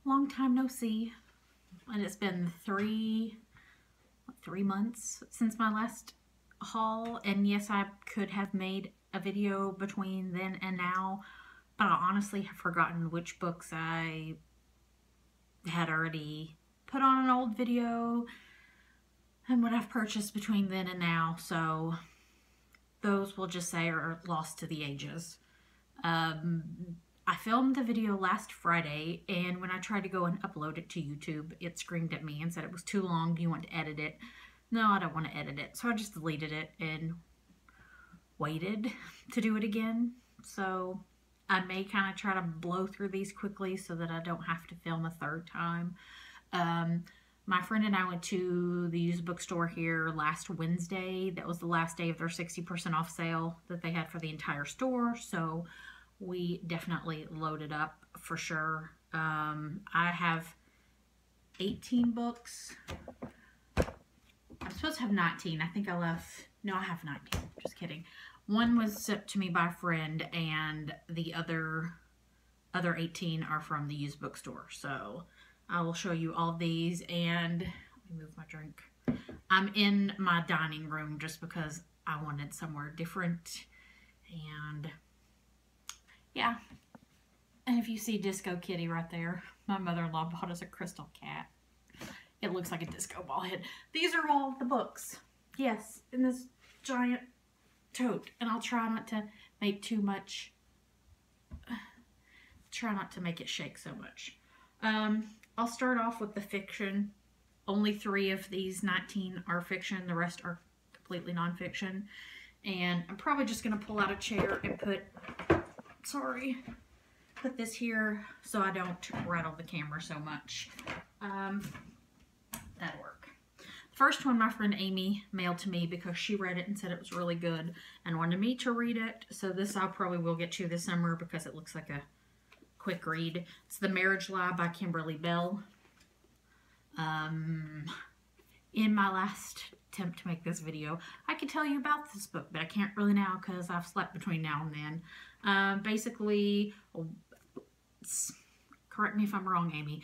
Long time no see. And it's been three months since my last haul. And yes, I could have made a video between then and now, but I honestly have forgotten which books I had already put on an old video and what I've purchased between then and now. So those we'll just say are lost to the ages. I filmed the video last Friday, and when I tried to go and upload it to YouTube, it screamed at me and said it was too long. Do you want to edit it? No, I don't want to edit it. So I just deleted it and waited to do it again. So I may kind of try to blow through these quickly so that I don't have to film a third time. My friend and I went to the used bookstore here last Wednesday. That was the last day of their 60% off sale that they had for the entire store. So we definitely loaded up for sure. I have 18 books. I'm supposed to have 19. I think I left. No, I have 19. Just kidding. One was sent to me by a friend, and the other 18 are from the used bookstore. So I will show you all of these. And let me move my drink. I'm in my dining room just because I wanted somewhere different. And yeah. And if you see Disco Kitty right there, my mother-in-law bought us a crystal cat. It looks like a disco ball head. These are all the books. Yes, in this giant tote. And I'll try not to make too much. Try not to make it shake so much. I'll start off with the fiction. Only 3 of these 19 are fiction. The rest are completely nonfiction. And I'm probably just going to pull out a chair and put this here so I don't rattle the camera so much. That'll work. The first one my friend Amy mailed to me because she read it and said it was really good and wanted me to read it. So this I probably will get to this summer because it looks like a quick read. It's The Marriage Lie by Kimberly Bell. In my last attempt to make this video, I could tell you about this book, but I can't really now because I've slept between now and then. Basically, correct me if I'm wrong, Amy.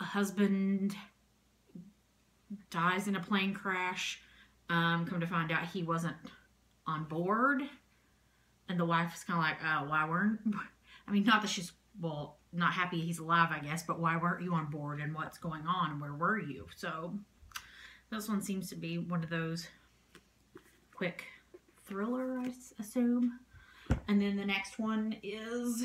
A husband dies in a plane crash. Come to find out he wasn't on board. And the wife is kind of like, why weren't... I mean, not that she's, well, not happy he's alive, I guess, but why weren't you on board and what's going on and where were you? So this one seems to be one of those quick thriller, I assume. And then the next one is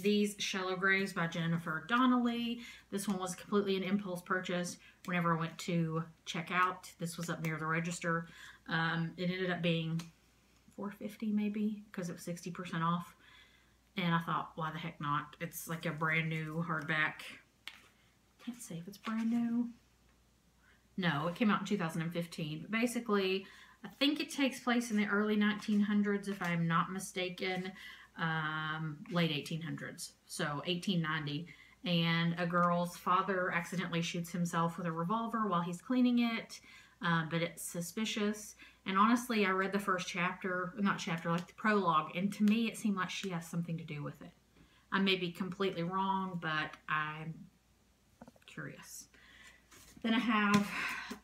These Shallow Graves by Jennifer Donnelly. This one was completely an impulse purchase. Whenever I went to check out, this was up near the register. It ended up being $4.50 maybe because it was 60% off. And I thought, why the heck not? It's like a brand new hardback. Can't say if it's brand new. No, it came out in 2015. But basically, I think it takes place in the early 1900s, if I'm not mistaken. Late 1800s, so 1890. And a girl's father accidentally shoots himself with a revolver while he's cleaning it. But it's suspicious. And honestly, I read the first chapter, not chapter, like the prologue, and to me it seemed like she has something to do with it. I may be completely wrong, but I'm curious. Then I have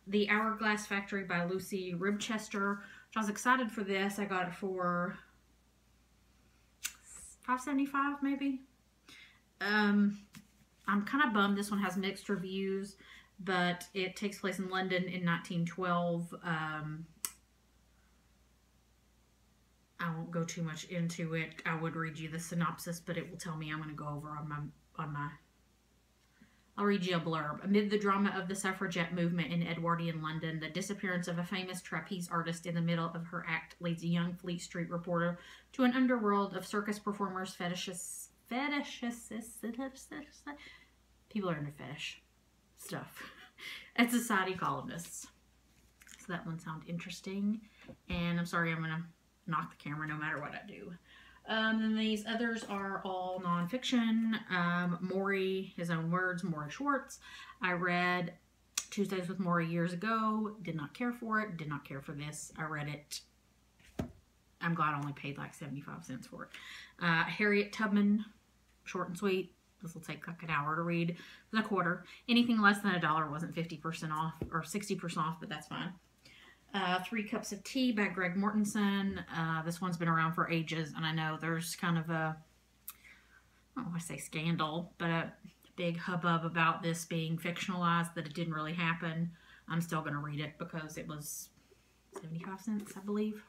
The Hourglass Factory by Lucy Ribchester, which I was excited for this. I got it for $5.75 maybe. I'm kind of bummed this one has mixed reviews, but it takes place in London in 1912. I won't go too much into it. I would read you the synopsis, but it will tell me I'm going to go over on my I'll read you a blurb. Amid the drama of the suffragette movement in Edwardian London, the disappearance of a famous trapeze artist in the middle of her act leads a young Fleet Street reporter to an underworld of circus performers, fetishists. People are into fetish stuff. And society columnists. So that one sounded interesting. And I'm sorry, I'm going to knock the camera no matter what I do. Then these others are all nonfiction. Maury, his own words, Maury Schwartz. I read Tuesdays with Maury years ago. Did not care for it. Did not care for this. I read it I'm glad I only paid like 75 cents for it. Harriet Tubman, short and sweet. This will take like an hour to read. The quarter. Anything less than $1 wasn't 50% off or 60% off, but that's fine. 3 Cups of Tea by Greg Mortensen. This one's been around for ages, and I know there's kind of a, I don't want to say scandal, but a big hubbub about this being fictionalized, that it didn't really happen. I'm still going to read it because it was 75 cents, I believe.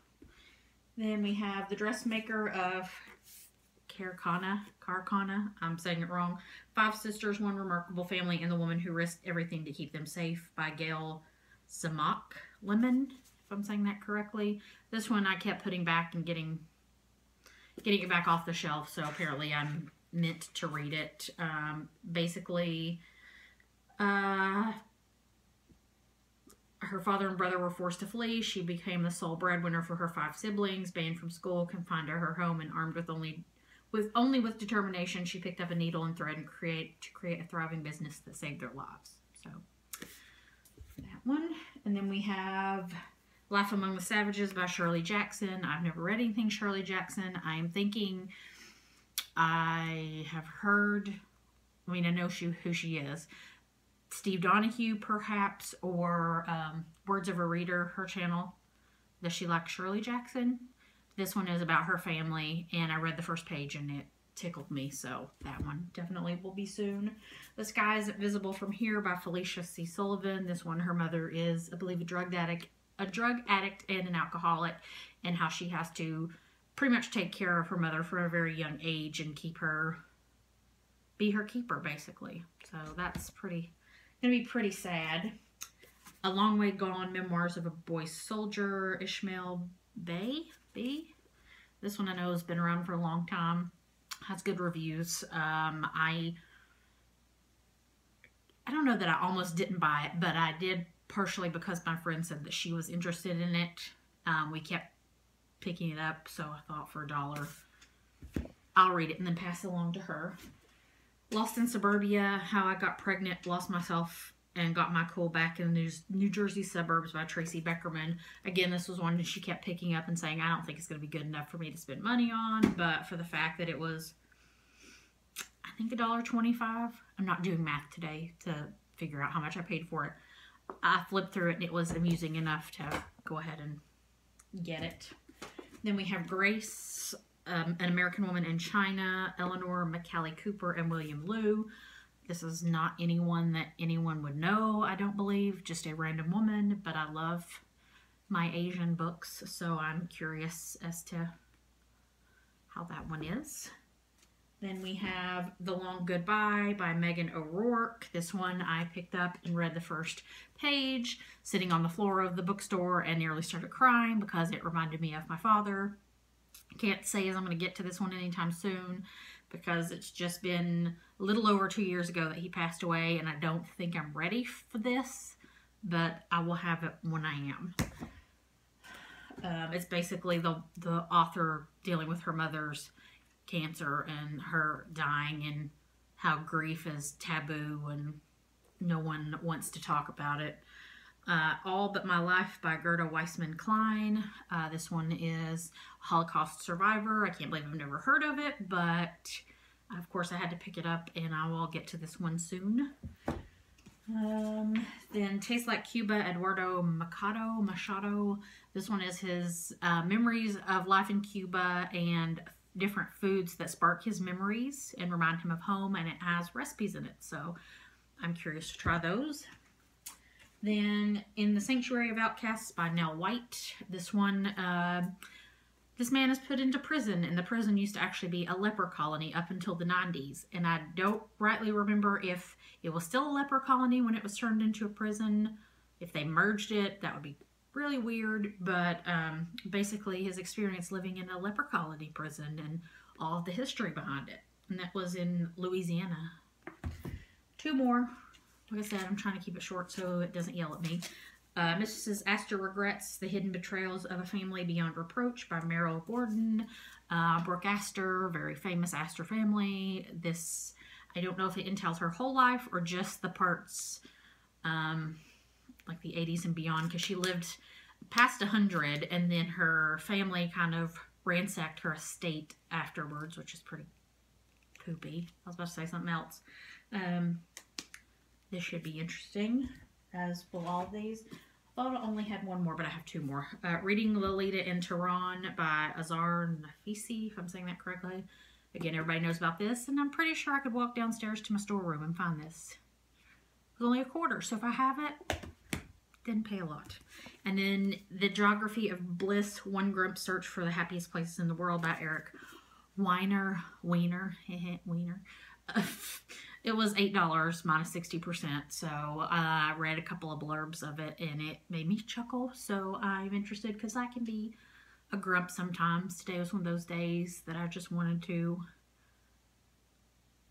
Then we have The Dressmaker of Karkana, I'm saying it wrong. 5 Sisters, One Remarkable Family, and the Woman Who Risked Everything to Keep Them Safe by Gail Samak Lemon, if I'm saying that correctly. This one I kept putting back and getting it back off the shelf, so apparently I'm meant to read it. Basically, her father and brother were forced to flee. She became the sole breadwinner for her 5 siblings, banned from school, confined to her home, and armed with only with determination, she picked up a needle and thread and create a thriving business that saved their lives. So that one. And then we have Laugh Among the Savages by Shirley Jackson. I've never read anything Shirley Jackson. I am thinking I have heard, I mean, I know who she is. Steve Donahue, perhaps, or Words of a Reader, her channel. Does she like Shirley Jackson? This one is about her family, and I read the first page, and it tickled me, so that one definitely will be soon. The Sky Isn't Visible from Here by Felicia C. Sullivan. This one, her mother is, I believe, a drug addict and an alcoholic, and how she has to pretty much take care of her mother from a very young age and be her keeper, basically. So that's gonna be pretty sad. A Long Way Gone, Memoirs of a Boy Soldier, Ishmael B. This one I know has been around for a long time. Has good reviews. I don't know that I almost didn't buy it, but I did partially because my friend said that she was interested in it. We kept picking it up, so I thought for $1, I'll read it and then pass it along to her. Lost in Suburbia, How I Got Pregnant, Lost Myself, and Got My Cool Back in the New Jersey Suburbs by Tracy Beckerman. Again, this was one that she kept picking up and saying, I don't think it's going to be good enough for me to spend money on, but for the fact that it was, I think, $1.25. I'm not doing math today to figure out how much I paid for it. I flipped through it and it was amusing enough to go ahead and get it. Then we have Grace, An American Woman in China, Eleanor McCallie Cooper, and William Liu. This is not anyone that anyone would know, I don't believe, just a random woman, but I love my Asian books, so I'm curious as to how that one is. Then we have The Long Goodbye by Megan O'Rourke. This one I picked up and read the first page, sitting on the floor of the bookstore, and nearly started crying because it reminded me of my father. Can't say as I'm going to get to this one anytime soon, because it's just been a little over 2 years ago that he passed away, and I don't think I'm ready for this, but I will have it when I am. It's basically the author dealing with her mother's cancer and her dying, and how grief is taboo and no one wants to talk about it. All But My Life by Gerda Weissman Klein. This one is a Holocaust survivor. I can't believe I've never heard of it, but of course I had to pick it up, and I will get to this one soon. Then Tastes Like Cuba, Eduardo Machado. This one is his memories of life in Cuba and different foods that spark his memories and remind him of home, and it has recipes in it, so I'm curious to try those. Then In the Sanctuary of Outcasts by Nell White. This one, this man is put into prison, and the prison used to actually be a leper colony up until the 90s, and I don't rightly remember if it was still a leper colony when it was turned into a prison. If they merged it, that would be really weird, but basically his experience living in a leper colony prison and all of the history behind it, and that was in Louisiana. 2 more. Like I said, I'm trying to keep it short so it doesn't yell at me. Mrs. Astor Regrets, The Hidden Betrayals of a Family Beyond Reproach by Meryl Gordon. Brooke Astor, very famous Astor family. This, I don't know if it entails her whole life or just the parts like the 80s and beyond, because she lived past 100, and then her family kind of ransacked her estate afterwards, which is pretty poopy. I was about to say something else. This should be interesting, as will all of these. I thought I only had one more, but I have two more. Reading Lolita in Tehran by Azar Nafisi, if I'm saying that correctly. Again, everybody knows about this, and I'm pretty sure I could walk downstairs to my storeroom and find this. It was only $1.25, so if I have it, didn't pay a lot. And then The Geography of Bliss, One Grump Search for the Happiest Places in the World by Eric Weiner. It was $8 minus 60%, so I read a couple of blurbs of it, and it made me chuckle, so I'm interested, because I can be a grump sometimes. Today was one of those days that I just wanted to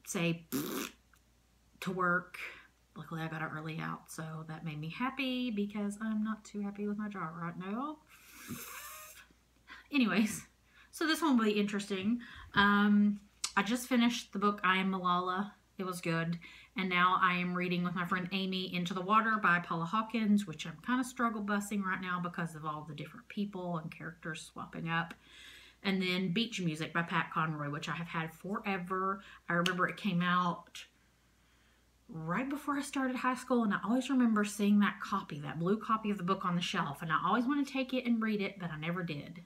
say to work. Luckily, I got an early out, so that made me happy, because I'm not too happy with my job right now. Anyways, so this one will be interesting. I just finished the book I Am Malala. It was good. And now I am reading with my friend Amy Into the Water by Paula Hawkins, which I'm kind of struggle busing right now because of all the different people and characters swapping up. And then Beach Music by Pat Conroy, which I have had forever. I remember it came out right before I started high school, and I always remember seeing that copy, that blue copy of the book on the shelf, and I always wanted to take it and read it, but I never did.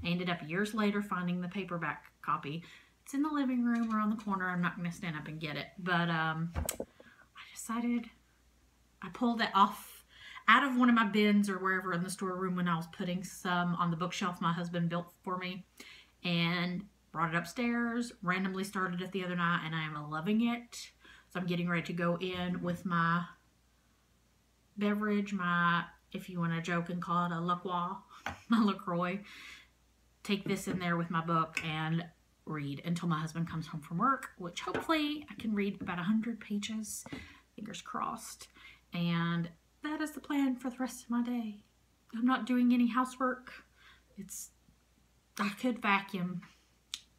I ended up years later finding the paperback copy. It's in the living room or on the corner. I'm not going to stand up and get it. But I decided, I pulled it off out of one of my bins or wherever in the storeroom when I was putting some on the bookshelf my husband built for me, and brought it upstairs, randomly started it the other night, and I am loving it. So I'm getting ready to go in with my beverage, my, if you want to joke and call it a LaCroix, my LaCroix. Take this in there with my book and read until my husband comes home from work, which hopefully I can read about 100 pages, fingers crossed. And that is the plan for the rest of my day. I'm not doing any housework. I could vacuum.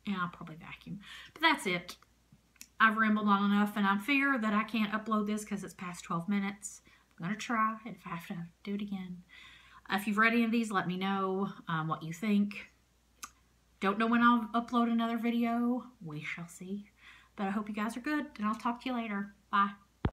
Yeah, I'll probably vacuum. But that's it. I've rambled on enough, and I fear that I can't upload this because it's past 12 minutes. I'm going to try, and if I have to do it again. If you've read any of these, let me know what you think. Don't know when I'll upload another video. We shall see. But I hope you guys are good, and I'll talk to you later. Bye.